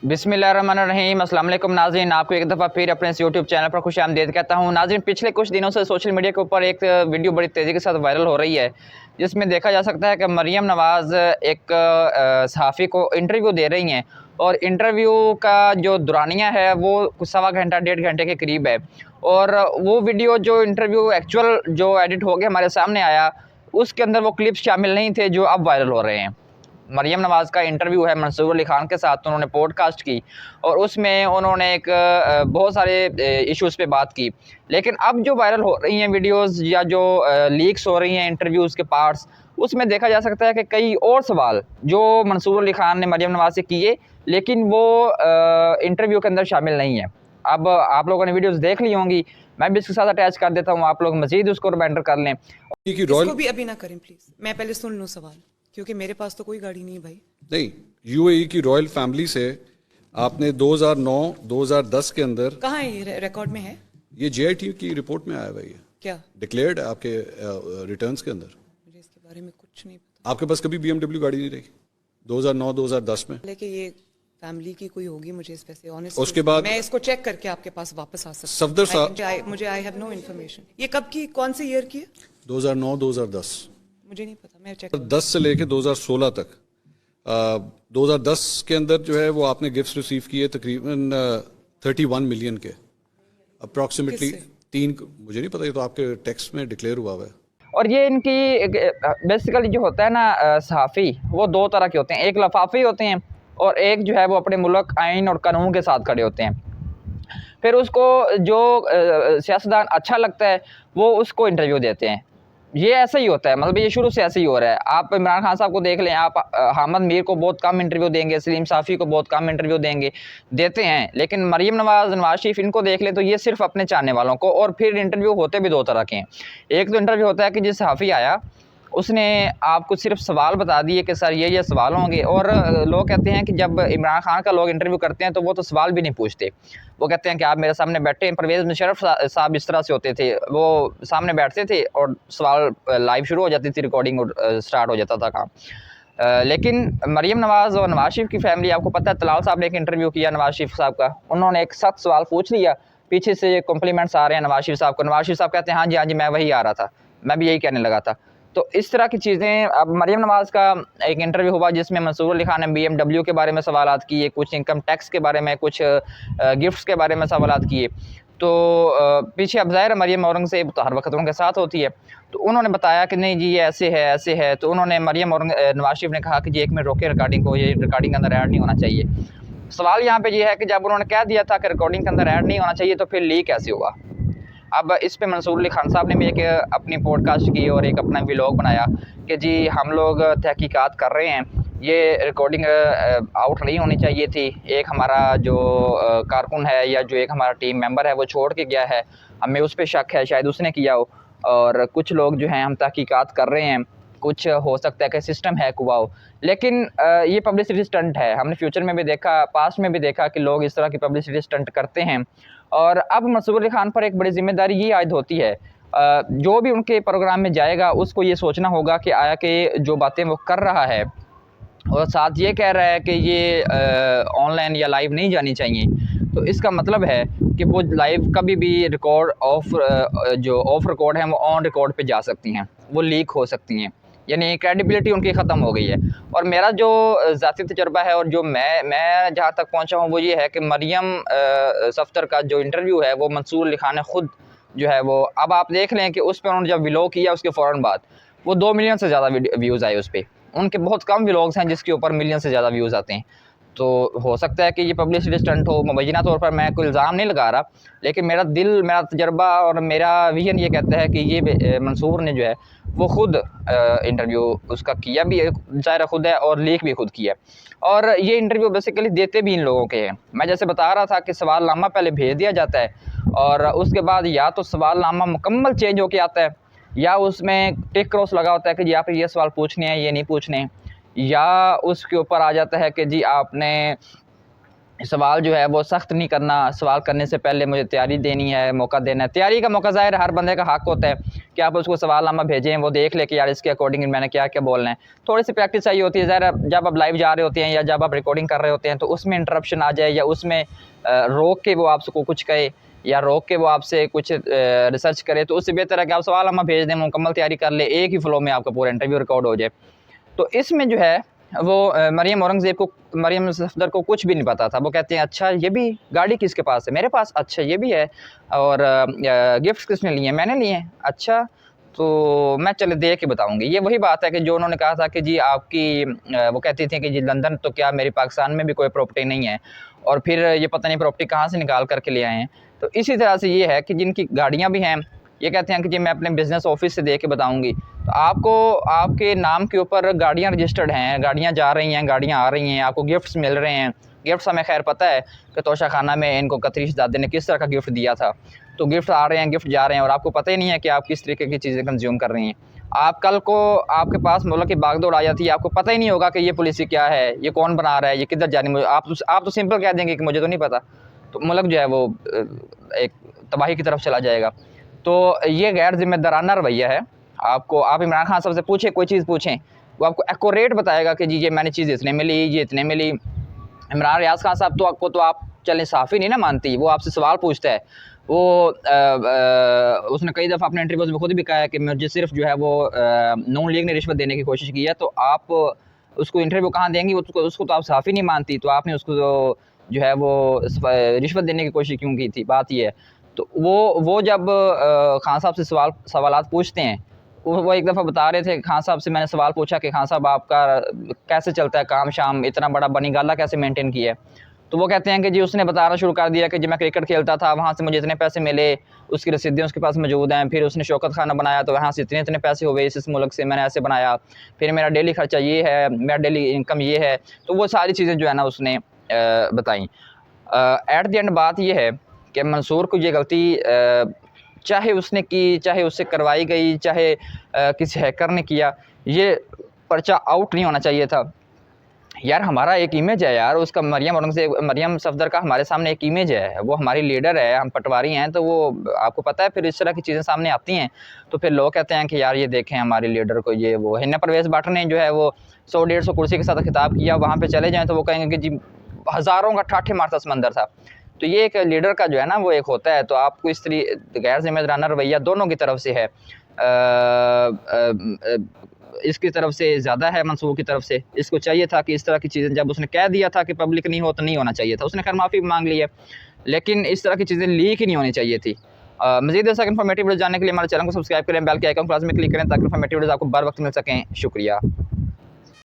बिस्मिल्लाहिर्रहमानिर्रहीम। अस्सलाम वालेकुम नाज़रीन, आपको एक दफ़ा फिर अपने इस यूट्यूब चैनल पर खुशामदीद कहता हूँ। नाज़रीन, पिछले कुछ दिनों से सोशल मीडिया के ऊपर एक वीडियो बड़ी तेज़ी के साथ वायरल हो रही है, जिसमें देखा जा सकता है कि मरियम नवाज़ एक सहाफ़ी को इंटरव्यू दे रही हैं और इंटरव्यू का जो दुरानिया है वो सवा घंटा 1.5 घंटे के करीब है। और वो वीडियो जो इंटरव्यू एक्चुअल जो एडिट हो के हमारे सामने आया, उसके अंदर वो क्लिप्स शामिल नहीं थे जो अब वायरल हो रहे हैं। मरियम नवाज़ का इंटरव्यू है मंसूर अली खान के साथ, तो उन्होंने पॉडकास्ट की और उसमें उन्होंने एक बहुत सारे इश्यूज़ पे बात की। लेकिन अब जो वायरल हो रही हैं वीडियोज़ या जो लीक्स हो रही हैं इंटरव्यूज़ के पार्ट्स, उसमें देखा जा सकता है कि कई और सवाल जो मंसूर अली खान ने मरियम नवाज़ से किए, लेकिन वो इंटरव्यू के अंदर शामिल नहीं है। अब आप लोगों ने वीडियोज़ देख ली होंगी, मैं भी इसके साथ अटैच कर देता हूँ, आप लोग मज़ीद उसको रिमाइंडर कर लें। इसको भी अभी ना करें प्लीज, मैं पहले सुन लूं सवाल, क्योंकि मेरे पास तो कोई गाड़ी नहीं है भाई। नहीं, यूएई की रॉयल फैमिली से आपने 2009-2010 के अंदर, कहाँ है ये रिकॉर्ड में है? ये जेआईटी की रिपोर्ट में आया हुआ है, ये क्या डिक्लेयर्ड है आपके रिटर्न्स के अंदर। मुझे इसके बारे में कुछ नहीं पता। आपके पास कभी बीएमडब्ल्यू गाड़ी नहीं रही 2009-2010 में? लेकिन ये फैमिली की कोई होगी, मुझे इस पे से ऑनेस्ट। उसके बाद मैं इसको चेक करके आपके पास वापस आ सकता सफदर साहब, मुझे आई हैव नो इन्फॉर्मेशन। ये कब की, कौन से ईयर की है? 2009-2010, मुझे नहीं पता, मैं चेक। 10 से लेके 2016 तक। 2010 के अंदर जो है वो आपने गिफ्ट्स रिसीव किए तकरीबन 31 मिलियन के अप्रॉक्सीमेटली। तीन, मुझे नहीं पता, ये तो आपके टेक्स्ट में डिक्लेयर हुआ है। और ये इनकी बेसिकली जो होता है ना, सहाफ़ी वो दो तरह के होते हैं, एक लफाफी होते हैं और एक जो है वो अपने मुल्क आइन और कानून के साथ खड़े होते हैं। फिर उसको जो सियासतदान अच्छा लगता है वो उसको इंटरव्यू देते हैं। ये ऐसा ही होता है, मतलब ये शुरू से ऐसे ही हो रहा है। आप इमरान खान साहब को देख लें, आप हामिद मीर को बहुत कम इंटरव्यू देंगे, सलीम साफ़ी को बहुत कम इंटरव्यू देते हैं। लेकिन मरियम नवाज़, नवाज शरीफ, इनको देख लें तो ये सिर्फ अपने चाहने वालों को। और फिर इंटरव्यू होते भी दो तरह के हैं। एक तो इंटरव्यू होता है कि जिस सहाफ़ी आया उसने आपको सिर्फ सवाल बता दिए कि सर ये सवाल होंगे, और लोग कहते हैं कि जब इमरान खान का लोग इंटरव्यू करते हैं तो वो तो सवाल भी नहीं पूछते। वो कहते हैं कि आप मेरे सामने बैठे हैं। परवेज़ मुशर्रफ साहब इस तरह से होते थे, वो सामने बैठते थे और सवाल लाइव शुरू हो जाती थी, रिकॉर्डिंग स्टार्ट हो जाता था काम। लेकिन मरियम नवाज़ और नवाज शरीफ की फैमिली, आपको पता है तलाल साहब ने एक इंटरव्यू किया नवाज शरीफ साहब का, उन्होंने एक सख्त सवाल पूछ लिया, पीछे से कॉम्प्लीमेंट्स आ रहे हैं नवाज शरीफ साहब को। नवाज शरीफ साहब कहते हैं हाँ जी मैं वही आ रहा था, मैं भी यही कहने लगा था। तो इस तरह की चीज़ें। अब मरियम नवाज़ का एक इंटरव्यू हुआ जिसमें मंसूर अली खान ने BMW के बारे में सवालात किए, कुछ इनकम टैक्स के बारे में, कुछ गिफ्ट्स के बारे में सवालात किए। तो पीछे अब ज़ाहिर है मरियम औरंगज़ेब तो हर वक्त उनके साथ होती है, तो उन्होंने बताया कि नहीं जी ये ऐसे है ऐसे है। तो उन्होंने नवाज शरीफ ने कहा कि जी एक मिनट रोके रिकॉर्डिंग को, ये रिकॉर्डिंग के अंदर ऐड नहीं होना चाहिए। सवाल यहाँ पे ये है कि जब उन्होंने कह दिया था कि रिकॉर्डिंग के अंदर ऐड नहीं होना चाहिए, तो फिर लीक कैसे हुआ? अब इस पे मंसूर अली खान साहब ने भी एक अपनी पॉडकास्ट की और एक अपना व्लॉग बनाया कि जी हम लोग तहकीकात कर रहे हैं, ये रिकॉर्डिंग आउट नहीं होनी चाहिए थी। एक हमारा जो कारकुन है या जो एक हमारा टीम मेंबर है वो छोड़ के गया है, हमें उस पर शक है शायद उसने किया हो। और कुछ लोग जो हैं हम तहकीकात कर रहे हैं, कुछ हो सकता है कि सिस्टम हैक हुआ हो। लेकिन ये पब्लिसिटी स्टंट है, हमने फ्यूचर में भी देखा, पास्ट में भी देखा कि लोग इस तरह की पब्लिसिटी स्टंट करते हैं। और अब मंसूर अली खान पर एक बड़ी जिम्मेदारी ये आयद होती है, जो भी उनके प्रोग्राम में जाएगा उसको ये सोचना होगा कि आया कि जो बातें वो कर रहा है और साथ ये कह रहा है कि ये ऑनलाइन या लाइव नहीं जानी चाहिए, तो इसका मतलब है कि वो लाइव कभी भी रिकॉर्ड जो ऑफ रिकॉर्ड हैं वो ऑन रिकॉर्ड पे जा सकती हैं, वो लीक हो सकती हैं, यानी क्रेडिबिलिटी उनकी ख़त्म हो गई है। और मेरा जो ज़ाती तजर्बा है और जो मैं जहाँ तक पहुँचा हूँ वो ये है कि मरियम सफ़दर का जो इंटरव्यू है वो मंसूर अली खान ने ख़ुद जो है वो, अब आप देख लें कि उस पर उन्होंने जब व्लॉग किया उसके फ़ौरन बाद वो 2 मिलियन से ज़्यादा व्यूज़ आए उस पर। उनके बहुत कम व्लॉग्स हैं जिसके ऊपर मिलियन से ज़्यादा व्यूज़ आते हैं। तो हो सकता है कि ये पब्लिसिटी स्टंट हो। मुबैना तौर पर मैं कोई इल्ज़ाम नहीं लगा रहा, लेकिन मेरा दिल, मेरा तजर्बा और मेरा विजन ये कहता है कि ये मंसूर ने जो है वो ख़ुद इंटरव्यू उसका किया भी है, ज़ाहिर खुद है, और लीक भी खुद किया। और ये इंटरव्यू बेसिकली देते भी इन लोगों के हैं। मैं जैसे बता रहा था कि सवालनामा पहले भेज दिया जाता है और उसके बाद या तो सवालनामा मुकम्मल चेंज होके आता है या उसमें टिक क्रॉस लगा होता है कि जी आपने ये सवाल पूछने हैं, ये नहीं पूछने हैं, या उसके ऊपर आ जाता है कि जी आपने सवाल जो है वो सख्त नहीं करना, सवाल करने से पहले मुझे तैयारी देनी है, मौका देना है। तैयारी का मौका ज़ाहिर हर बंदे का हक होता है कि आप उसको सवालनामा भेजें, वो देख ले कि यार इसके अकॉर्डिंग मैंने क्या क्या बोलना है। थोड़ी सी प्रैक्टिस चाहिए होती है। ज़ाहिर जब आप लाइव जा रहे होते हैं या जब आप रिकॉर्डिंग कर रहे होते हैं तो उसमें इंटरप्शन आ जाए या उसमें रोक के वो आपको कुछ कहे या रोक के वो आपसे कुछ रिसर्च करे, तो उससे बेहतर है कि आप सवालनामा भेज दें, मुकम्मल तैयारी कर ले, एक ही फ़्लो में आपका पूरा इंटरव्यू रिकॉर्ड हो जाए। तो इसमें जो है वो मरियम औरंगज़ेब को, मरियम सफ़दर को कुछ भी नहीं पता था। वो कहते हैं अच्छा ये भी गाड़ी किसके पास है, मेरे पास, अच्छा ये भी है, और गिफ्ट किसने लिए हैं, मैंने लिए हैं, अच्छा तो मैं चले दे के बताऊंगी। ये वही बात है कि जो उन्होंने कहा था कि जी आपकी वो कहती थी कि जी लंदन तो क्या मेरी पाकिस्तान में भी कोई प्रॉपर्टी नहीं है, और फिर ये पता नहीं प्रॉपर्टी कहाँ से निकाल करके ले आए हैं। तो इसी तरह से ये है कि जिनकी गाड़ियाँ भी हैं, ये कहते हैं कि जी मैं अपने बिज़नेस ऑफिस से दे के बताऊँगी। तो आपको आपके नाम के ऊपर गाड़ियाँ रजिस्टर्ड हैं, गाड़ियाँ जा रही हैं, गाड़ियाँ आ रही हैं, आपको गिफ्ट्स मिल रहे हैं। गिफ्ट्स हमें खैर पता है कि तोशा खाना में इनको कतरी शहज़ादे ने किस तरह का गिफ्ट दिया था। तो गिफ्ट आ रहे हैं, गिफ्ट जा रहे हैं, और आपको पता ही नहीं है कि आप किस तरीके की चीज़ें कंज्यूम कर रही हैं। आप कल को आपके पास मुल्क की भागदौड़ आ जाती है, आपको पता ही नहीं होगा कि ये पॉलिसी क्या है, ये कौन बना रहा है, ये किधर जानी। मुझे आप तो सिंपल कह देंगे कि मुझे तो नहीं पता, तो मुल्क जो है वो एक तबाही की तरफ चला जाएगा। तो ये गैर ज़िम्मेदाराना रवैया है। आप इमरान खान साहब से पूछें, कोई चीज़ पूछें, वो आपको एक्यूरेट बताएगा कि जी ये मैंने चीज़ इतने मिली, ये इतने मिली। इमरान रियाज खान साहब तो आपको तो आप चलें साफ़ी नहीं ना मानती, वो आपसे सवाल पूछता है। वो उसने कई दफ़ा अपने इंटरव्यूज़ में खुद भी कहा है कि मुझे सिर्फ जो है वो नून लीग ने रिश्वत देने की कोशिश की है। तो आप उसको इंटरव्यू कहाँ देंगी, उसको तो आप साफ़ी नहीं मानती, तो आपने उसको जो है वो रिश्वत देने की कोशिश क्यों की थी, बात ये है। तो वो जब खान साहब से सवालात पूछते हैं, वो एक दफ़ा बता रहे थे, खान साहब से मैंने सवाल पूछा कि खान साहब आपका कैसे चलता है काम शाम, इतना बड़ा बनी गाला कैसे मेंटेन किया है। तो वो कहते हैं कि जी उसने बताना शुरू कर दिया कि जब मैं क्रिकेट खेलता था वहाँ से मुझे इतने पैसे मिले, उसकी रसीदें उसके पास मौजूद हैं। फिर उसने शौकत खाना बनाया तो वहाँ से इतने इतने पैसे हो गए, इस मुल्क से मैंने ऐसे बनाया, फिर मेरा डेली खर्चा ये है, मेरा डेली इनकम ये है। तो वो सारी चीज़ें जो है ना उसने बताई। एट द एंड बात ये है कि मंसूर को ये गलती चाहे उसने की, चाहे उससे करवाई गई, चाहे किसी हैकर ने किया, ये पर्चा आउट नहीं होना चाहिए था। यार हमारा एक इमेज है यार उसका, मरियम सफदर का हमारे सामने एक इमेज है, वो हमारी लीडर है, हम पटवारी हैं, तो वो आपको पता है फिर इस तरह की चीज़ें सामने आती हैं तो फिर लोग कहते हैं कि यार ये देखें हमारी लीडर को, ये वो। हिना परवेज़ भट्ट ने जो है वो 100-150 कुर्सी के साथ खिताब किया, वहाँ पे चले जाएँ तो वो कहेंगे कि जी हज़ारों का ठाठे मारता समंदर था। तो ये एक लीडर का जो है ना वो एक होता है। तो आपको इस तरीके गैर जिम्मेदाराना रवैया दोनों की तरफ से है, इसकी तरफ से ज़्यादा है, मंसूर की तरफ से। इसको चाहिए था कि इस तरह की चीज़ें, जब उसने कह दिया था कि पब्लिक नहीं हो तो नहीं होना चाहिए था, उसने खैर माफ़ी मांग ली है, लेकिन इस तरह की चीज़ें लीक ही नहीं होनी चाहिए थी। मज़ीद ऐसा इन्फॉर्मेटिव वीडियो जानने के लिए हमारे चैनल को सब्सक्राइब करें, बेल के आइकन प्लस में क्लिक करें ताकि इन्फॉर्मेटिव वीडियोज़ आपको बर वक्त मिल सकें। शुक्रिया।